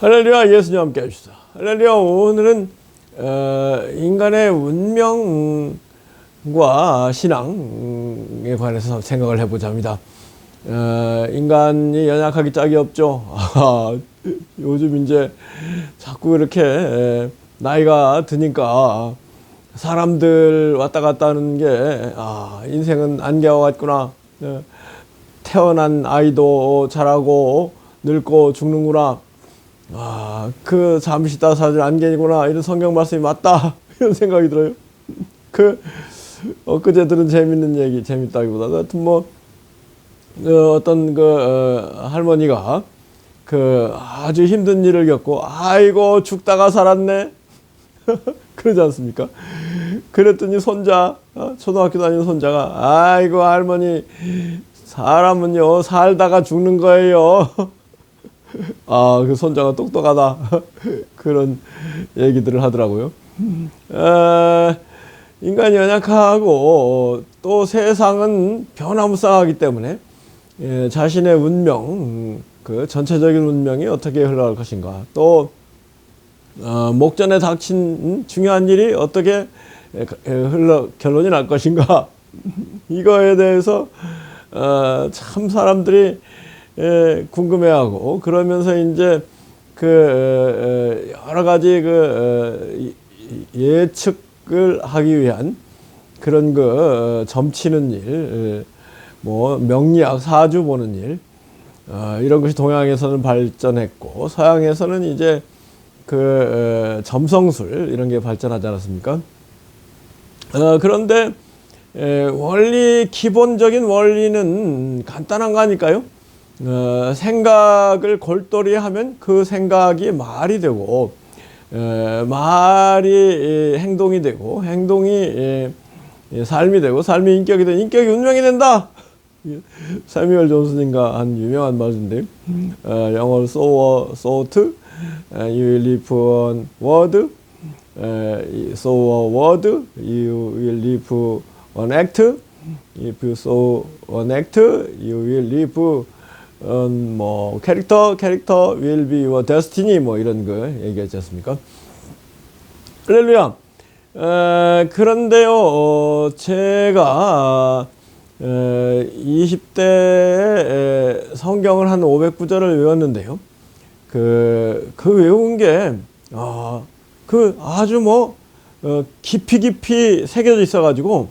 할렐루야, 예수님 함께 하시다. 할렐루야, 오늘은 인간의 운명과 신앙에 관해서 생각을 해보자 합니다. 인간이 연약하기 짝이 없죠. 요즘 이제 자꾸 이렇게 나이가 드니까 사람들 왔다 갔다 하는 게 인생은 안개와 같구나. 태어난 아이도 자라고 늙고 죽는구나. 그 잠시 있다 사라질 안개이구나. 이런 성경 말씀이 맞다. 이런 생각이 들어요. 엊그제 들은 재밌는 얘기, 재밌다기보다 하여튼 어떤 할머니가 아주 힘든 일을 겪고 아이고 죽다가 살았네. 그러지 않습니까? 그랬더니 손자, 초등학교 다니는 손자가 아이고 할머니 사람은요 살다가 죽는 거예요. 그 손자가 똑똑하다. 그런 얘기들을 하더라고요. 인간이 연약하고 또 세상은 변화무쌍하기 때문에 자신의 운명, 전체적인 운명이 어떻게 흘러갈 것인가, 또 목전에 닥친 중요한 일이 어떻게 결론이 날 것인가, 이거에 대해서 참 사람들이 궁금해하고, 그러면서 이제 여러 가지 예측을 하기 위한 그런 점치는 일, 명리학, 사주 보는 일, 이런 것이 동양에서는 발전했고, 서양에서는 이제 점성술 이런 게 발전하지 않았습니까? 그런데 기본적인 원리는 간단한 거 아닐까요? 생각을 골똘히 하면 그 생각이 말이 되고, 말이 행동이 되고, 행동이 삶이 되고, 삶이 인격이 되고, 인격이 운명이 된다. 사뮤엘 존슨인가 한 유명한 말인데, 영어로 so thought, you will live on word, so a word, you will live on act, if you so on act, you will live character will be your destiny, 이런 거 얘기하지 않습니까? 할렐루야. 그런데요, 제가 20대에 성경을 한 500구절을 외웠는데요. 외운 게, 아주 깊이 새겨져 있어가지고,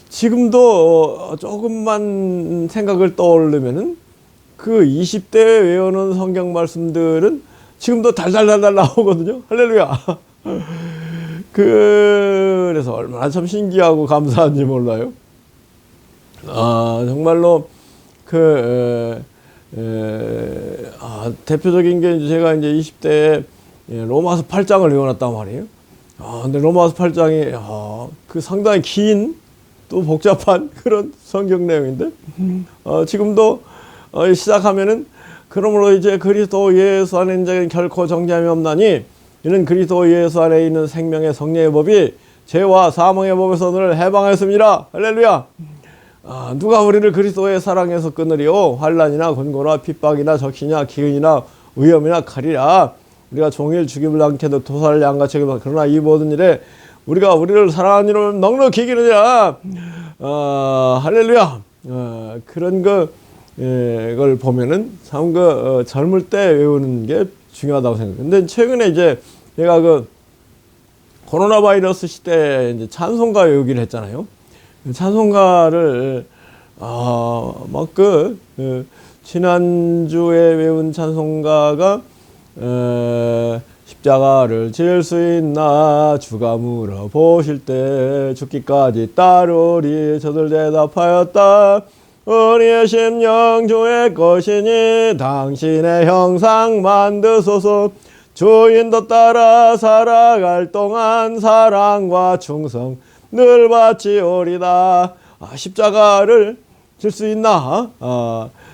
지금도 조금만 생각을 떠올리면은 20대에 외우는 성경 말씀들은 지금도 달달달달 나오거든요. 할렐루야. 그래서 얼마나 참 신기하고 감사한지 몰라요. 정말로 대표적인 게 제가 이제 20대에 로마서 8장을 외워놨단 말이에요. 근데 로마서 8장이 상당히 긴, 또 복잡한 그런 성경 내용인데, 지금도 시작하면은, 그러므로 이제 그리스도 예수 안에 있는 자에게는 결코 정죄함이 없나니 이는 그리스도 예수 안에 있는 생명의 성령의 법이 죄와 사망의 법에서 너를 해방하였습니다. 할렐루야. 누가 우리를 그리스도의 사랑에서 끊으리요? 환난이나 곤고나 핍박이나 적시냐 기근이나 위험이나 칼이라. 우리가 종일 죽임을 당케도 도살을 양같이 여기면, 그러나 이 모든 일에 우리가 우리를 사랑하는 이를 넉넉히 이기느니라. 할렐루야. 그런 걸 보면은 참 젊을 때 외우는 게 중요하다고 생각해요. 근데 최근에 이제 내가 코로나 바이러스 시대에 이제 찬송가 외우기를 했잖아요. 찬송가를 지난주에 외운 찬송가가 십자가를 질 수 있나 주가 물어보실 때 죽기까지 따르리 저들 대답하였다. 우리의 심령 주의 것이니 당신의 형상 만드소서. 주인도 따라 살아갈 동안 사랑과 충성 늘 바치오리다. 십자가를 질 수 있나?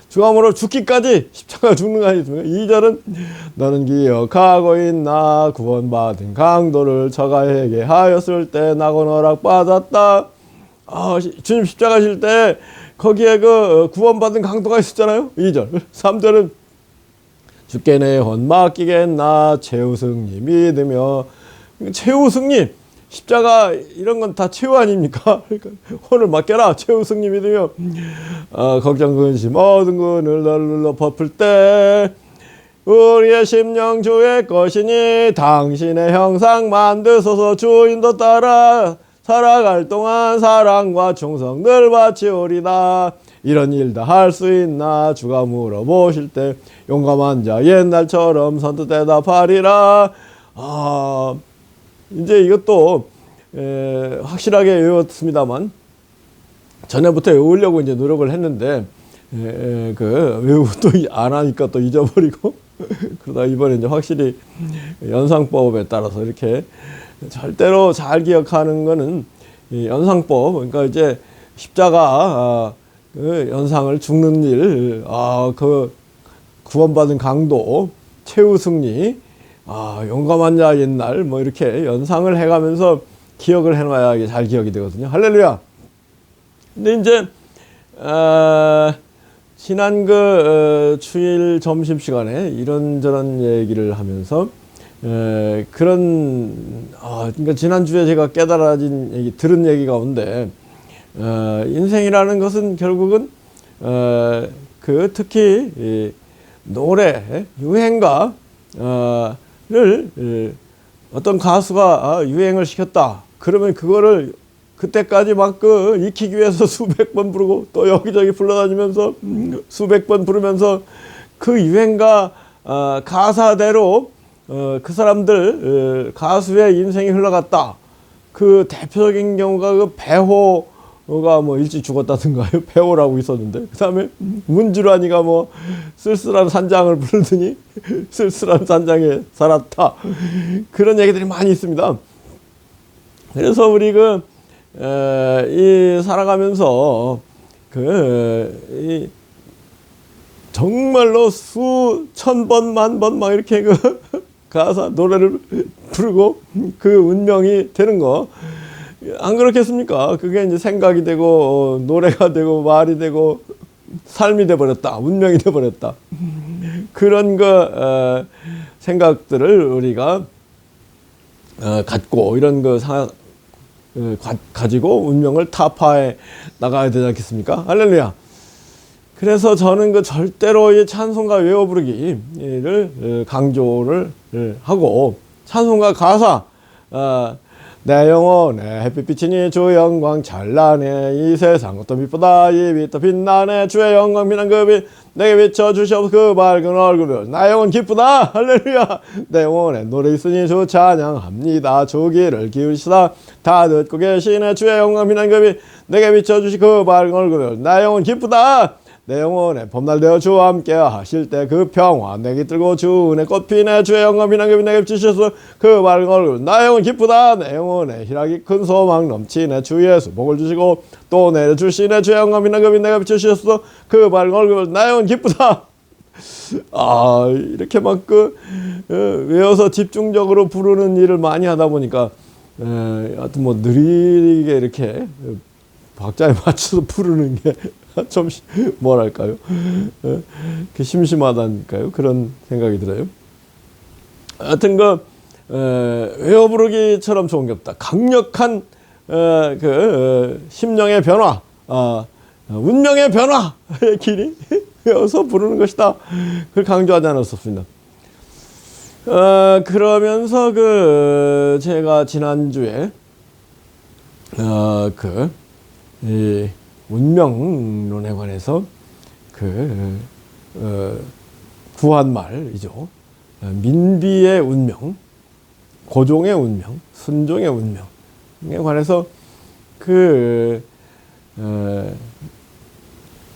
주감으로 죽기까지 십자가 죽는 거 아니겠습니까? 2절은 너는 기억하고 있나? 구원받은 강도를 저가에게 하였을 때 낙원 허락받았다. 주님 십자가 질 때 거기에 구원받은 강도가 있었잖아요. 2절. 3절은 주께 내 헌 맡기겠나 최우승님 믿으며. 최우승님 십자가 이런 건 다 최후 아닙니까? 그러니까 혼을 맡겨라 최우승님 믿으며 걱정 근심 모든 것을 눌러 덮을 때 우리의 심령 주의 것이니 당신의 형상 만드소서. 주 인도 따라 살아갈 동안 사랑과 충성 늘 바치오리다. 이런 일 다 할 수 있나 주가 물어보실 때 용감한 자 옛날처럼 선뜻 대답하리라. 이제 이것도 확실하게 외웠습니다만 전에부터 외우려고 이제 노력을 했는데 외우고 또 안 하니까 또 잊어버리고 그러다 이번에 이제 확실히 연상법에 따라서 이렇게 절대로 잘 기억하는 거는 이 연상법. 그러니까 이제 십자가 그 연상을 죽는 일, 그 구원받은 강도, 최우승리, 용감한 자 옛날 뭐 이렇게 연상을 해가면서 기억을 해놔야 이게 잘 기억이 되거든요. 할렐루야. 근데 이제 지난 주일 점심 시간에 이런저런 얘기를 하면서 그러니까 지난 주에 제가 깨달아진 얘기, 들은 얘기 가운데 인생이라는 것은 결국은 특히 이 노래 유행가 를 어떤 가수가 유행을 시켰다. 그러면 그거를 그때까지 막 익히기 위해서 수백 번 부르고 또 여기저기 불러다니면서 수백 번 부르면서 그 유행가 가사대로 그 사람들 가수의 인생이 흘러갔다. 그 대표적인 경우가 그 배호가 뭐 일찍 죽었다든가요. 배호라고 있었는데 그 다음에 문주란이가 뭐 쓸쓸한 산장을 부르더니 쓸쓸한 산장에 살았다. 그런 얘기들이 많이 있습니다. 그래서 우리 이 살아가면서 이 정말로 수천 번, 만 번 막 이렇게 가사, 노래를 부르고 그 운명이 되는 거. 안 그렇겠습니까? 그게 이제 생각이 되고, 노래가 되고, 말이 되고, 삶이 돼버렸다. 운명이 돼버렸다. 그런 생각들을 우리가 갖고, 이런 가지고 운명을 타파해 나가야 되지 않겠습니까? 할렐루야. 그래서 저는 절대로 이 찬송가 외워 부르기를 강조를 하고, 찬송가 가사, 내 영혼에 햇빛 비치니 주 영광 찬란해. 이 세상 어떤 빛보다 이 빛 더 빛나네. 주의 영광 빛난 그 빛 내게 비춰주시옵소서. 그 밝은 얼굴을 나 영혼 기쁘다. 할렐루야. 내 영혼에 노래 있으니 주 찬양합니다. 주 귀를 기울이시다. 다 듣고 계시네. 주의 영광 빛난 그 빛 내게 비춰주시 그 밝은 얼굴을 나 영혼 기쁘다. 내 영혼에 봄날 되어 주와 함께 하실 때 그 평화 내게 들고 주 은혜 꽃피네. 주의 영광 빛난 그 빛 내게 비추셔서 그 밝은 얼굴 나 영혼 기쁘다. 내 영혼에 희락이 큰 소망 넘치네. 주 예수 복을 주시고 또 내려주시네. 주의 영광 빛난 그 빛 내게 비추셔서 그 밝은 얼굴 나 영혼 기쁘다. 이렇게 막 외워서 집중적으로 부르는 일을 많이 하다 보니까 하여튼 뭐 느리게 이렇게 박자에 맞춰서 부르는 게 좀 뭐랄까요? 심심하다니까요. 그런 생각이 들어요. 하여튼 외워 부르기처럼 좋은 게 없다. 강력한 심령의 변화, 운명의 변화의 길이 외워서 부르는 것이다. 그걸 강조하지 않을 수 없습니다. 그러면서 제가 지난주에 이 운명론에 관해서 구한말이죠. 민비의 운명, 고종의 운명, 순종의 운명에 관해서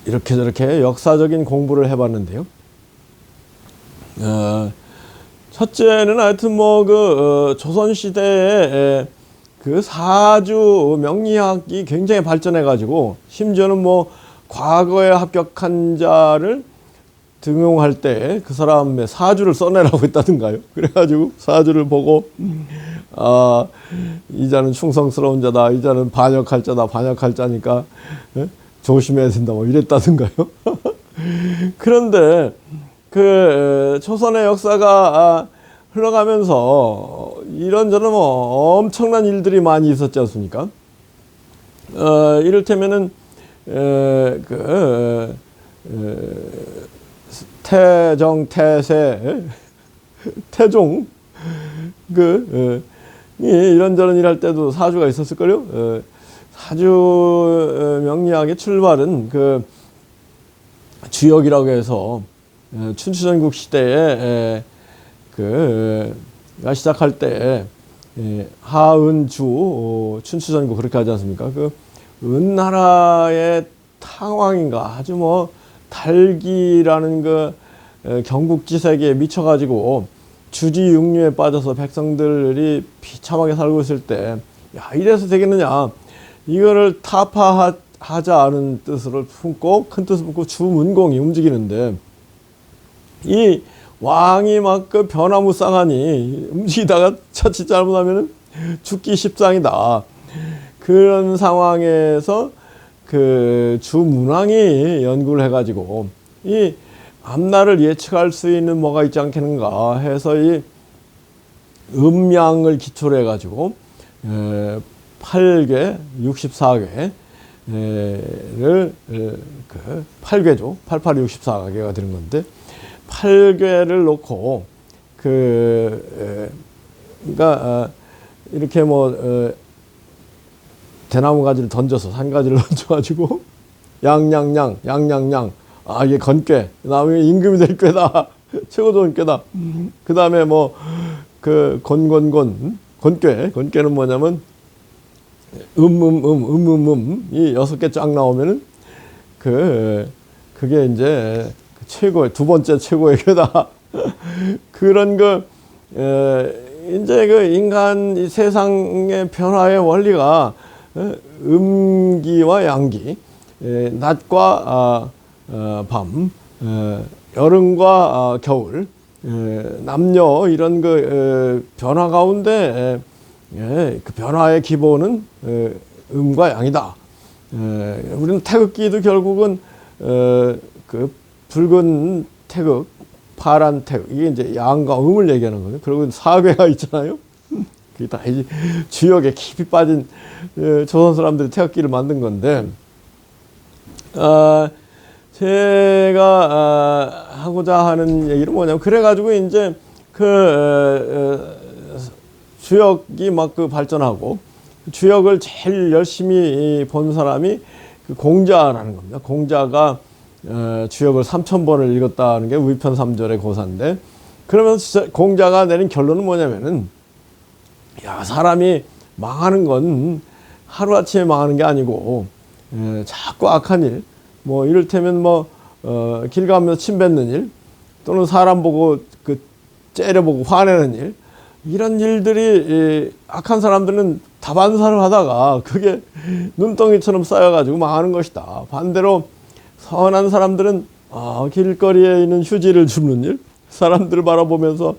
이렇게 저렇게 역사적인 공부를 해봤는데요. 첫째는 하여튼 조선시대에 사주 명리학이 굉장히 발전해가지고 심지어는 과거에 합격한 자를 등용할 때 그 사람의 사주를 써내라고 했다든가요. 그래가지고 사주를 보고 이 자는 충성스러운 자다, 이 자는 반역할 자다, 반역할 자니까 조심해야 된다 이랬다든가요. 그런데 그 초선의 역사가 흘러가면서 이런저런 뭐 엄청난 일들이 많이 있었지 않습니까? 이를테면은 태정, 태세, 태종 이런저런 일 할 때도 사주가 있었을걸요. 사주 명리학의 출발은 그 주역이라고 해서 춘추전국 시대에 가 시작할 때 하은주 춘추전국 그렇게 하지 않습니까? 그 은나라의 탕왕인가 아주 뭐 달기라는 그 경국지색에 미쳐가지고 주지육류에 빠져서 백성들이 비참하게 살고 있을 때, 야, 이래서 되겠느냐. 이거를 타파하자는 뜻을 품고, 큰 뜻을 품고 주문공이 움직이는데, 이 왕이 막 그 변화무쌍하니 움직이다가 자칫 잘못하면은 죽기 십상이다. 그런 상황에서 그 주문왕이 연구를 해가지고, 이 앞날을 예측할 수 있는 뭐가 있지 않겠는가 해서 이 음양을 기초로 해가지고 8개, 64개를 8개죠. 88, 64개가 되는 건데 8개를 놓고 그러니까 이렇게 뭐 대나무 가지를 던져서 산 가지를 던져가지고 양양양, 양양양. 아, 이게 건괴. 그 다음에 임금이 될 꾀다. 최고 좋은 꾀다. 그 다음에 뭐, 건괴. 건괴는 뭐냐면, 이 6개 쫙 나오면은, 그게 이제 최고의, 두 번째 최고의 꾀다. 그런 이제 인간 이 세상의 변화의 원리가, 음기와 양기, 낮과 밤, 여름과 겨울, 남녀 이런 변화 가운데 그 변화의 기본은 음과 양이다. 우리는 태극기도 결국은 그 붉은 태극, 파란 태극 이게 이제 양과 음을 얘기하는 거예요. 그리고 사괴가 있잖아요. 그게 다 이제 주역에 깊이 빠진 조선 사람들이 태극기를 만든 건데. 제가 하고자 하는 얘기는 뭐냐면 그래가지고 이제 주역이 막 발전하고 주역을 제일 열심히 본 사람이 공자라는 겁니다. 공자가 주역을 3000번을 읽었다는 게 위편 3절의 고사인데 그러면서 공자가 내린 결론은 뭐냐면은 야, 사람이 망하는 건 하루아침에 망하는 게 아니고 자꾸 악한 일, 뭐 이를테면 길 가면서 침 뱉는 일 또는 사람 보고 째려보고 화내는 일 이런 일들이 악한 사람들은 다반사를 하다가 그게 눈덩이처럼 쌓여가지고 망하는 것이다. 반대로 선한 사람들은 길거리에 있는 휴지를 줍는 일, 사람들을 바라보면서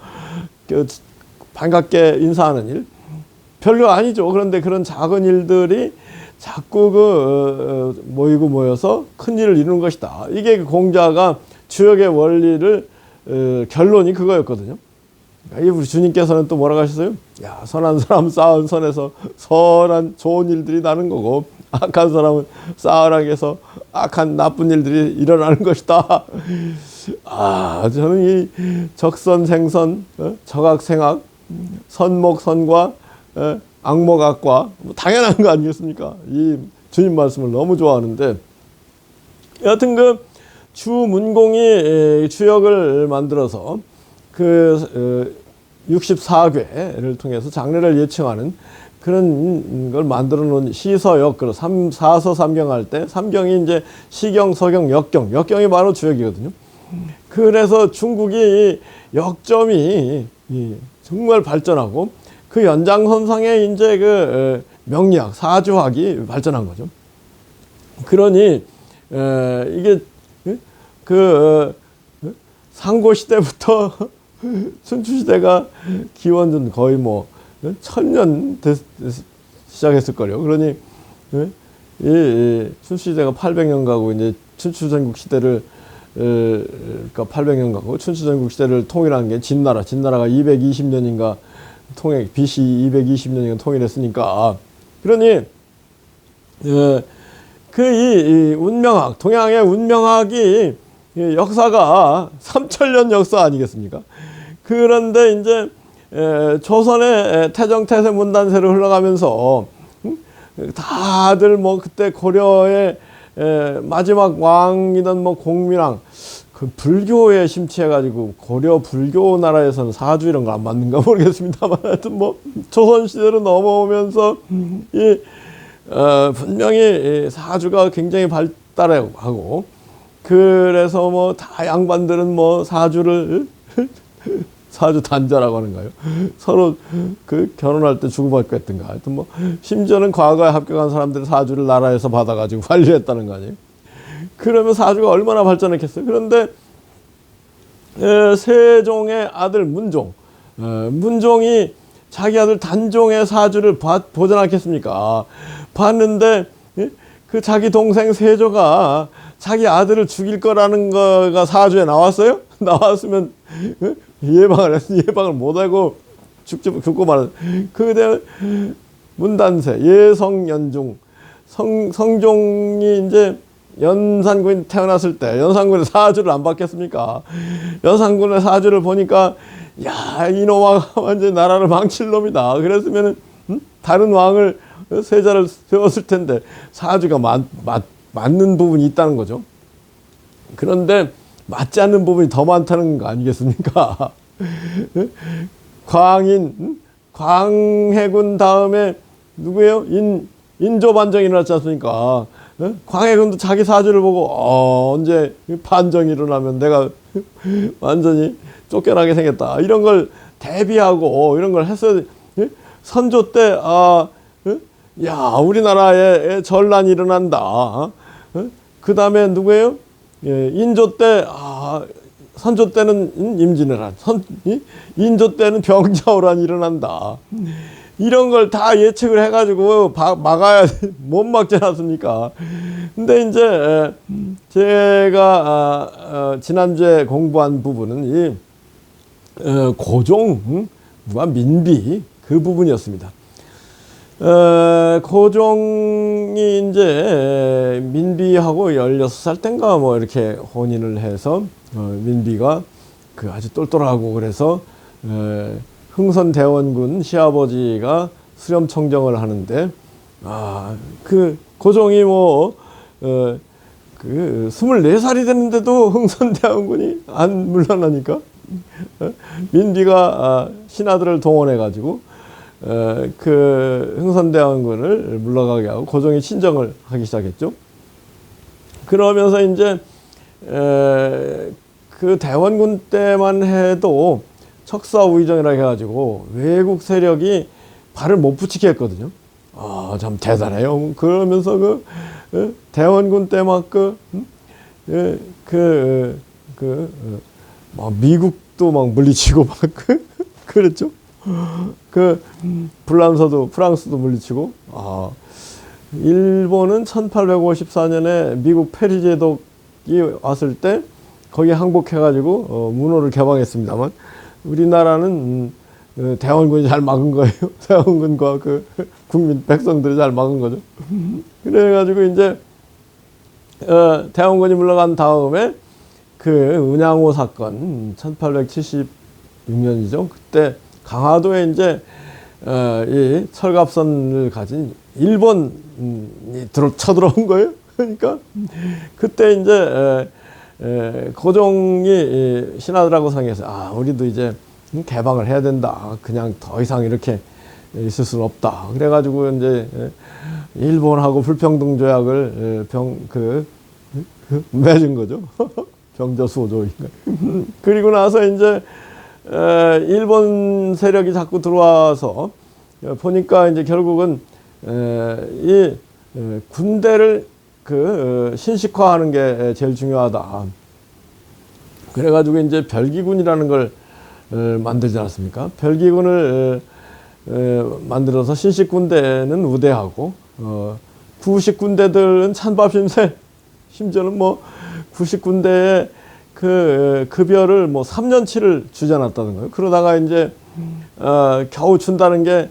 반갑게 인사하는 일 별로 아니죠. 그런데 그런 작은 일들이 자꾸 모이고 모여서 큰 일을 이루는 것이다. 이게 공자가 주역의 원리를 결론이 그거였거든요. 우리 주님께서는 또 뭐라고 하셨어요? 야, 선한 사람 쌓은 선에서 선한 좋은 일들이 나는 거고 악한 사람은 쌓으락에서 악한 나쁜 일들이 일어나는 것이다. 저는 이 적선생선, 적악생악, 선목선과 악목악과 당연한 거 아니겠습니까? 이 주님 말씀을 너무 좋아하는데 여하튼 주문공이 주역을 만들어서 64괴를 통해서 장래를 예측하는 그런 걸 만들어 놓은 시서역, 사서 삼경할 때 삼경이 이제 시경, 서경, 역경이 바로 주역이거든요. 그래서 중국이 역점이 정말 발전하고 그 연장선상에 이제 명리학, 사주학이 발전한 거죠. 그러니 이게 상고 시대부터 춘추 시대가 기원전 거의 1000년 시작했을 거예요. 그러니 이 춘추 시대가 800년 가고 이제 춘추 전국 시대를 그러니까 800년 가고 춘추전국 시대를 통일한 게 진나라가 220년인가 BC 220년인가 통일했으니까. 그러니 이 운명학, 동양의 운명학이 역사가 3000년 역사 아니겠습니까? 그런데 이제 조선의 태정태세 문단세로 흘러가면서 다들 뭐 그때 고려의 마지막 왕이던 뭐 공민왕, 그 불교에 심취해가지고 고려 불교 나라에서는 사주 이런 거 안 맞는가 모르겠습니다만 하여튼 뭐 조선 시대로 넘어오면서 분명히 사주가 굉장히 발달하고, 그래서 뭐 다 양반들은 뭐 사주 단자라고 하는가요? 서로 그 결혼할 때 주고받고 했던가. 하여튼 뭐 심지어는 과거에 합격한 사람들이 사주를 나라에서 받아가지고 관리했다는 거 아니에요? 그러면 사주가 얼마나 발전했겠어요? 그런데 세종의 아들 문종이 자기 아들 단종의 사주를 보지 않겠습니까? 봤는데 그 자기 동생 세조가 자기 아들을 죽일 거라는 거가 사주에 나왔어요? 나왔으면 예방을 못하고 죽고 말았어요. 그때 문단세, 예성연중, 성종이 이제 연산군이 태어났을 때 연산군의 사주를 안 받겠습니까? 연산군의 사주를 보니까 야, 이놈아 완전 나라를 망칠 놈이다. 그랬으면은 다른 왕을 세자를 세웠을 텐데 사주가 맞는 부분이 있다는 거죠. 그런데 맞지 않는 부분이 더 많다는 거 아니겠습니까? 광해군 다음에 누구예요? 인조 반정이 일어났지 않습니까? 광해군도 자기 사주를 보고 언제 반정이 일어나면 내가 완전히 쫓겨나게 생겼다, 이런 걸 대비하고 이런 걸 했어야. 선조 때 야, 우리나라에 전란이 일어난다. 그 다음에 누구예요? 인조 때, 선조 때는 임진왜란, 인조 때는 병자호란이 일어난다. 이런 걸 다 예측을 해가지고 막아야 못 막지 않았습니까? 근데 이제 제가 지난주에 공부한 부분은 고종, 민비 그 부분이었습니다. 고종이 이제 민비하고 16살 땐가 뭐 이렇게 혼인을 해서 민비가 그 아주 똘똘하고 그래서 흥선대원군 시아버지가 수렴청정을 하는데 그 고종이 뭐 그 24살이 됐는데도 흥선대원군이 안 물러나니까 민비가 신하들을 동원해 가지고 그 흥선대원군을 물러가게 하고 고종이 친정을 하기 시작했죠. 그러면서 이제 그 대원군 때만 해도 척사우의정이라 해가지고 외국 세력이 발을 못 붙이게 했거든요. 참 대단해요. 그러면서 대원군 때 막 미국도 막 물리치고 막 그랬죠. 프랑스도 물리치고. 일본은 1854년에 미국 페리 제독이 왔을 때 거기에 항복해가지고 문호를 개방했습니다만, 우리나라는 대원군이 잘 막은 거예요. 대원군과 그 국민 백성들이 잘 막은 거죠. 그래가지고 이제 대원군이 물러간 다음에 그 은양호 사건 1876년이죠. 그때 강화도에 이제 이 철갑선을 가진 일본이 쳐들어온 거예요. 그러니까 그때 이제 고종이 신하들하고 상의해서 우리도 이제 개방을 해야 된다. 그냥 더 이상 이렇게 있을 수는 없다. 그래가지고 이제 일본하고 불평등 조약을 맺은 거죠. 병저수호조인가. 그리고 나서 이제 일본 세력이 자꾸 들어와서 보니까 이제 결국은 이 군대를 신식화하는 게 제일 중요하다. 그래가지고 이제 별기군이라는 걸 만들지 않았습니까? 별기군을 만들어서 신식 군대는 우대하고 구식 군대들은 찬밥 신세, 심지어는 뭐 구식 군대에 그 급여를 뭐 3년치를 주지 않았다는 거예요. 그러다가 이제 겨우 준다는 게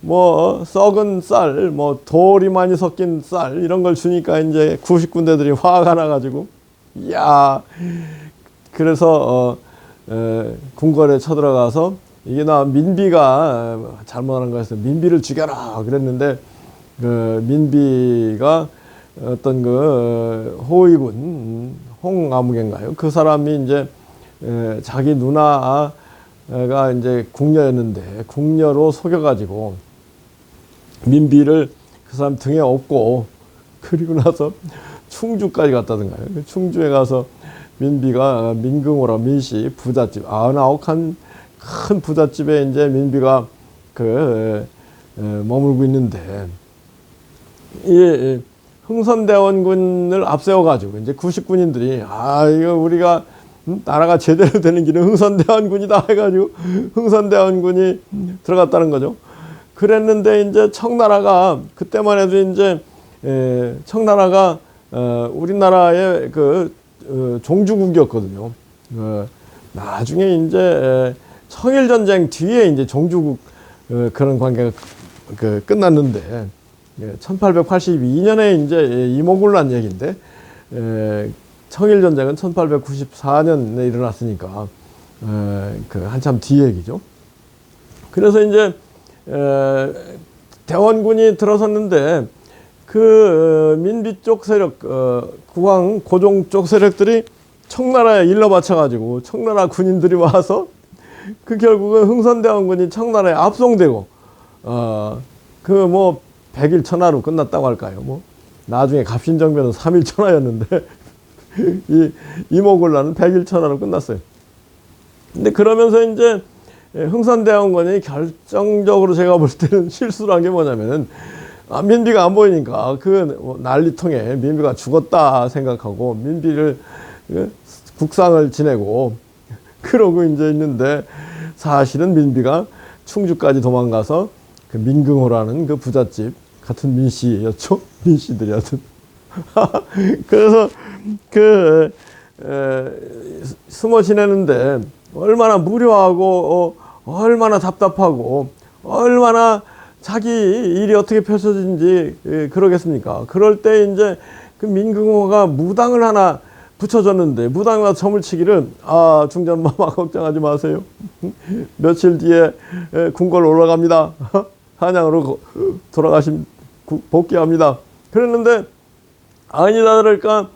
뭐 썩은 쌀, 뭐 돌이 많이 섞인 쌀 이런 걸 주니까 이제 구식군대들이 화가 나가지고 야 그래서 궁궐에 쳐들어가서 이게 나 민비가 잘못한 거였어. 민비를 죽여라 그랬는데 그 민비가 어떤 그 호위군 홍아무개인가요? 그 사람이 이제 자기 누나가 이제 궁녀였는데 궁녀로 속여가지고 민비를 그 사람 등에 업고 그리고 나서 충주까지 갔다든가요. 충주에 가서 민비가 민금호라 민씨 부잣집 99칸 큰 부잣집에 이제 민비가 머물고 있는데 이 흥선대원군을 앞세워 가지고 이제 구식군인들이 이거 우리가 나라가 제대로 되는 길은 흥선대원군이다 해가지고 흥선대원군이 들어갔다는 거죠. 그랬는데 이제 청나라가 그때만 해도 이제 청나라가 우리나라의 그 종주국이었거든요. 나중에 이제 청일전쟁 뒤에 이제 종주국 그런 관계가 끝났는데 1882년에 이제 이모군란 얘기인데 청일전쟁은 1894년에 일어났으니까 그 한참 뒤 얘기죠. 그래서 이제 대원군이 들어섰는데 그 민비 쪽 세력, 국왕 고종 쪽 세력들이 청나라에 일러 바쳐가지고 청나라 군인들이 와서 그 결국은 흥선대원군이 청나라에 압송되고 그 뭐 100일 천하로 끝났다고 할까요? 뭐 나중에 갑신정변은 3일 천하였는데 이 이모군란은 100일 천하로 끝났어요. 근데 그러면서 이제 흥선대원군이 결정적으로 제가 볼 때는 실수를 한 게 뭐냐면은 민비가 안 보이니까 그 난리통에 민비가 죽었다 생각하고 민비를 국상을 지내고 그러고 이제 있는데 사실은 민비가 충주까지 도망가서 그 민금호라는 그 부잣집 같은 민씨였죠. 민씨들이었던. 그래서 숨어 지내는데 얼마나 무료하고 얼마나 답답하고 얼마나 자기 일이 어떻게 펼쳐진지 그러겠습니까? 그럴 때 이제 그 민금호가 무당을 하나 붙여줬는데 무당과 점을 치기를 중전마마 걱정하지 마세요. 며칠 뒤에 궁궐 올라갑니다. 한양으로 복귀합니다. 그랬는데 아니다 그럴까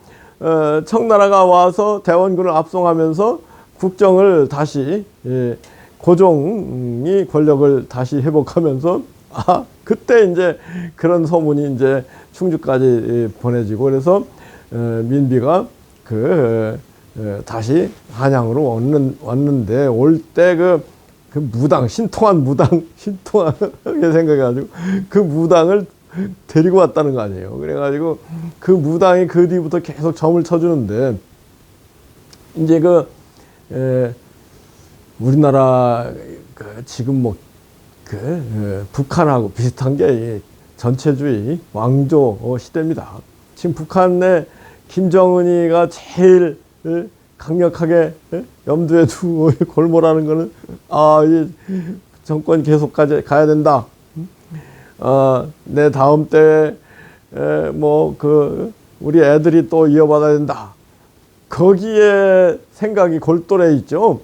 청나라가 와서 대원군을 압송하면서 국정을 다시 고종이 권력을 다시 회복하면서 그때 이제 그런 소문이 이제 충주까지 보내지고 그래서 민비가 다시 한양으로 왔는데 올 때 그 무당 신통하게 생각해가지고 그 무당을 데리고 왔다는 거 아니에요. 그래가지고 그 무당이 그 뒤부터 계속 점을 쳐주는데 이제 우리나라 지금 뭐 북한하고 비슷한 게 전체주의 왕조 시대입니다. 지금 북한의 김정은이가 제일 강력하게 염두에 두고 골몰하는 거는 이 정권 계속 가야 된다. 내 다음 때 우리 애들이 또 이어받아야 된다. 거기에 생각이 골똘해 있죠.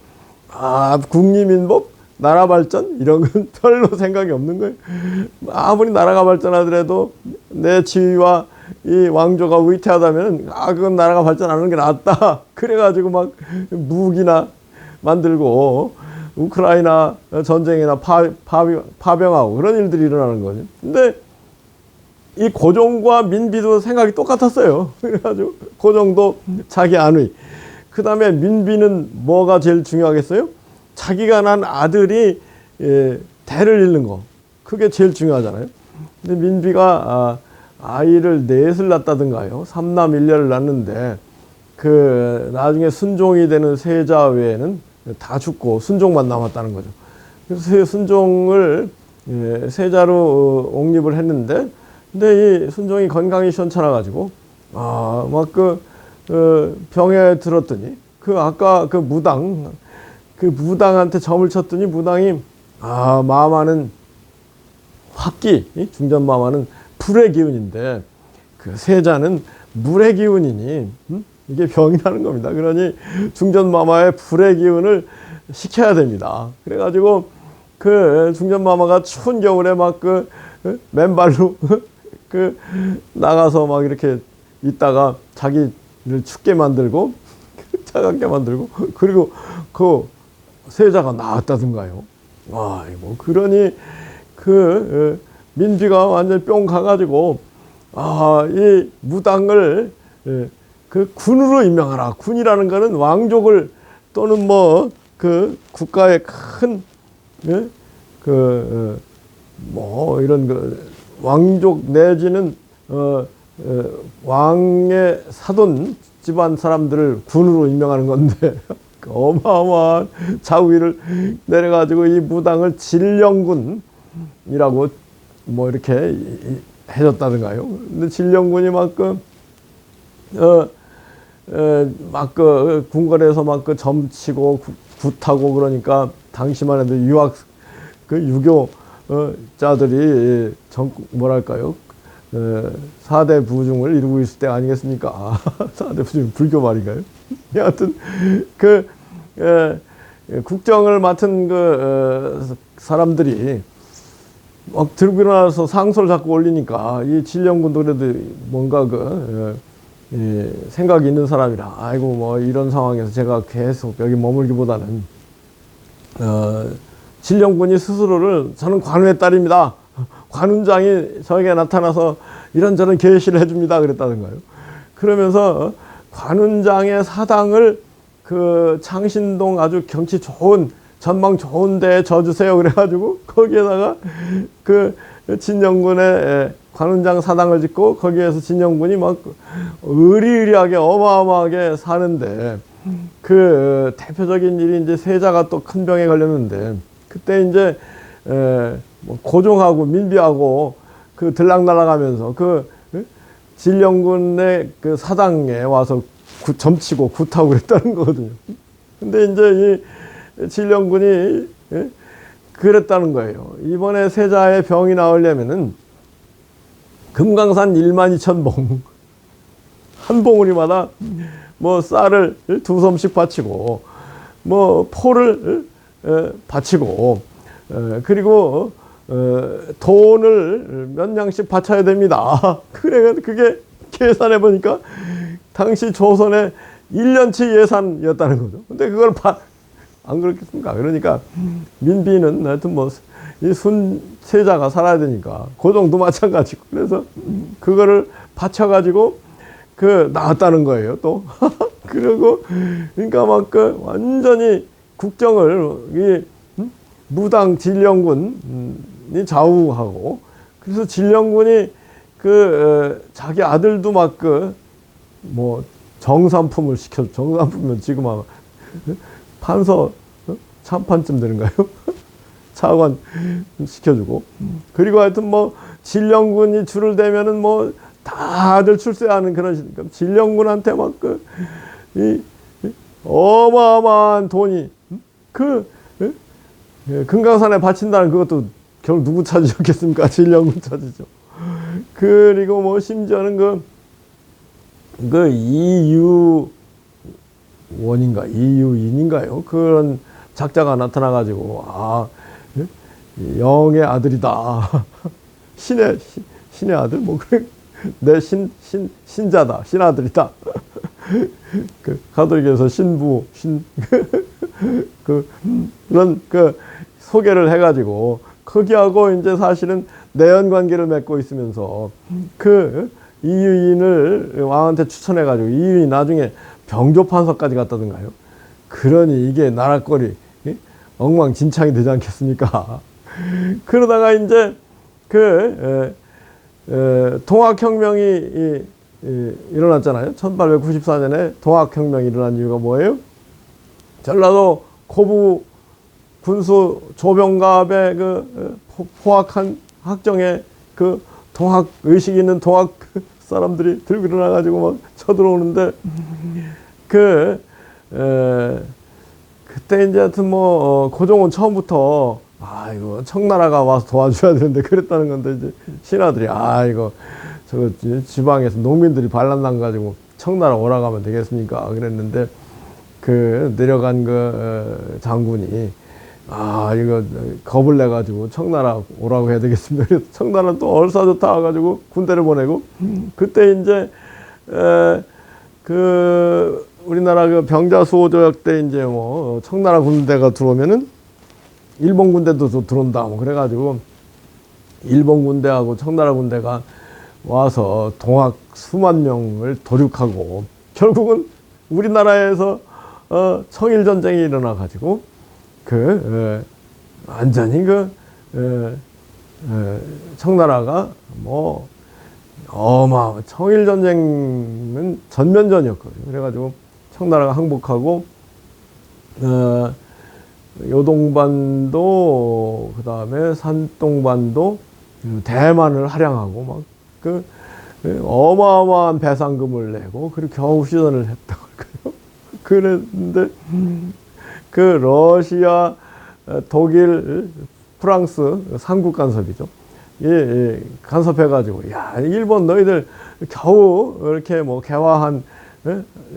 국리민복, 나라 발전 이런 건 별로 생각이 없는 거예요. 아무리 나라가 발전하더라도 내 지위와 이 왕조가 위태하다면 그건 나라가 발전하는 게 낫다. 그래가지고 막 무기나 만들고 우크라이나 전쟁이나 파병하고 그런 일들이 일어나는 거죠. 근데 이 고종과 민비도 생각이 똑같았어요. 그래가지고 고종도 자기 안위. 그 다음에 민비는 뭐가 제일 중요하겠어요? 자기가 난 아들이 대를 잇는 거. 그게 제일 중요하잖아요. 근데 민비가 아이를 넷을 낳았다든가요. 삼남 일녀를 낳는데 나중에 순종이 되는 세자 외에는 다 죽고 순종만 남았다는 거죠. 그래서 순종을 세자로 옹립을 했는데 근데 이 순종이 건강이 시원찮아 가지고 병에 들었더니 그 아까 그 무당한테 점을 쳤더니 무당이 마마는 화기, 중전마마는 불의 기운인데 그 세자는 물의 기운이니 이게 병이 나는 겁니다. 그러니 중전마마의 불의 기운을 식혀야 됩니다. 그래가지고 그 중전마마가 추운 겨울에 막 그 맨발로 그 나가서 막 이렇게 있다가 자기를 춥게 만들고 차갑게 만들고 그리고 그 세자가 나왔다든가요. 아이고 그러니 그 민비가 완전 뿅 가가지고 이 무당을 그 군으로 임명하라. 군이라는 거는 왕족을 또는 뭐 그 국가의 큰 뭐 이런 그 왕족 내지는 왕의 사돈 집안 사람들을 군으로 임명하는 건데 어마어마한 자위를 내려가지고 이 무당을 진령군이라고 뭐 이렇게 해줬다든가요. 근데 진령군이 막 그 궁궐에서 막 그 점치고 굿하고 그러니까 당시만 해도 유교자들이 뭐랄까요? 4대 부중을 이루고 있을 때 아니겠습니까? 4대 부중 불교 말인가요? 여하튼 국정을 맡은 사람들이 막 들고 일어나서 상소를 자꾸 올리니까 이 진령군도 그래도 뭔가 생각이 있는 사람이라 아이고 뭐 이런 상황에서 제가 계속 여기 머물기보다는 진령군이 스스로를 저는 관운의 딸입니다. 관운장이 저에게 나타나서 이런저런 계시를 해줍니다. 그랬다던가요. 그러면서 관운장의 사당을 그 창신동 아주 경치 좋은 전망 좋은 데에 져주세요. 그래가지고 거기에다가 그 진령군의 관운장 사당을 짓고 거기에서 진령군이 막 의리의리하게 어마어마하게 사는데 그 대표적인 일이 이제 세자가 또 큰 병에 걸렸는데 그때 이제 뭐 고종하고 민비하고 그 들락날락하면서 그 진령군의 그 사당에 와서 점치고 굿하고 그랬다는 거거든요. 근데 이제 이 진령군이 그랬다는 거예요. 이번에 세자의 병이 나으려면은 금강산 12,000봉 한 봉우리마다 뭐 쌀을 2섬씩 바치고 뭐 포를 바치고 그리고 돈을 몇 냥씩 바쳐야 됩니다. 그래 그게 계산해 보니까 당시 조선의 1년치 예산이었다는 거죠. 근데 그걸 안 그렇겠습니까? 그러니까 민비는 하여튼 뭐 이 순세자가 살아야 되니까 고종도 마찬가지고 그래서 그거를 바쳐가지고 나왔다는 거예요. 또 그리고 그러니까 막 완전히 국정을 이 무당 진령군이 좌우하고 그래서 진령군이 자기 아들도 막 뭐 정삼품을 정삼품은 지금 아마 판서 참판쯤 되는가요? 차관 시켜주고 그리고 하여튼 뭐 진령군이 줄을 대면은 뭐 다들 출세하는 그런 진령군한테 막 이 어마어마한 돈이 금강산에 바친다는 그것도 결국 누구 차지였겠습니까? 진령군 차지죠. 그리고 뭐 심지어는 이유원인가요? 그런 작자가 나타나가지고 영의 아들이다. 신의 아들 뭐 그래 내 신자다 신아들이다. 가톨릭에서 신부 그런 소개를 해가지고 거기하고 이제 사실은 내연 관계를 맺고 있으면서 이유인을 왕한테 추천해가지고 이유인 나중에 병조판서까지 갔다던가요. 그러니 이게 나라꼴이 엉망진창이 되지 않겠습니까? 그러다가 이제 동학혁명이 일어났잖아요. 1894년에 동학혁명이 일어난 이유가 뭐예요? 전라도 고부 군수 조병갑의 포악한 학정에 동학 의식 있는 동학 사람들이 들고 일어나가지고 막 쳐들어오는데 그때 이제 하여튼 뭐 고종은 처음부터 이거 청나라가 와서 도와줘야 되는데 그랬다는 건데 이제 신하들이 이거 저거 지방에서 농민들이 반란난 가지고 청나라 오라가면 되겠습니까? 그랬는데 그 내려간 그 장군이 이거 겁을 내 가지고 청나라 오라고 해야 되겠습니다. 그래서 청나라 또 얼싸좋다 와가지고 군대를 보내고 그때 이제 그 우리나라 그 병자 수호 조약 때 이제 뭐 청나라 군대가 들어오면은 일본 군대도 들어온다 뭐 그래가지고 일본 군대하고 청나라 군대가 와서 동학 수만 명을 도륙하고 결국은 우리나라에서 청일 전쟁이 일어나 가지고 완전히 청나라가 뭐 청일 전쟁은 전면전이었거든요. 그래가지고 청나라가 항복하고 요동반도 그다음에 산동반도 대만을 할양하고 어마어마한 배상금을 내고 그리고 겨우 휴전을 했다고 할까요? 그랬는데 그 러시아, 독일, 프랑스 삼국 간섭이죠. 간섭해가지고 일본 너희들 겨우 이렇게 뭐 개화한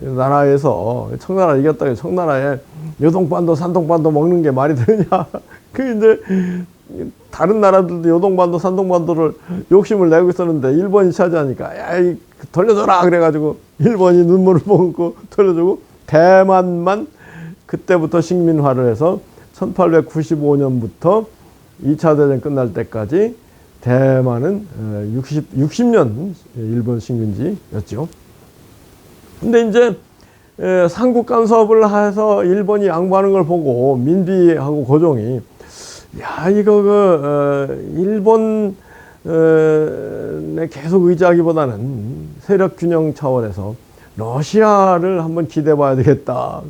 나라에서 청나라 이겼다. 청나라에 요동반도 산동반도 먹는 게 말이 되느냐. 이제 다른 나라들도 요동반도 산동반도를 욕심을 내고 있었는데 일본이 차지하니까 돌려줘라 그래가지고 일본이 눈물을 머금고 돌려주고 대만만 그때부터 식민화를 해서 1895년부터 2차 대전 끝날 때까지 대만은 60년 일본 식민지였죠. 근데 이제 삼국 간섭을 해서 일본이 양보하는 걸 보고 민비하고 고종이 이거 일본에 계속 의지하기보다는 세력 균형 차원에서 러시아를 한번 기대해 봐야 되겠다.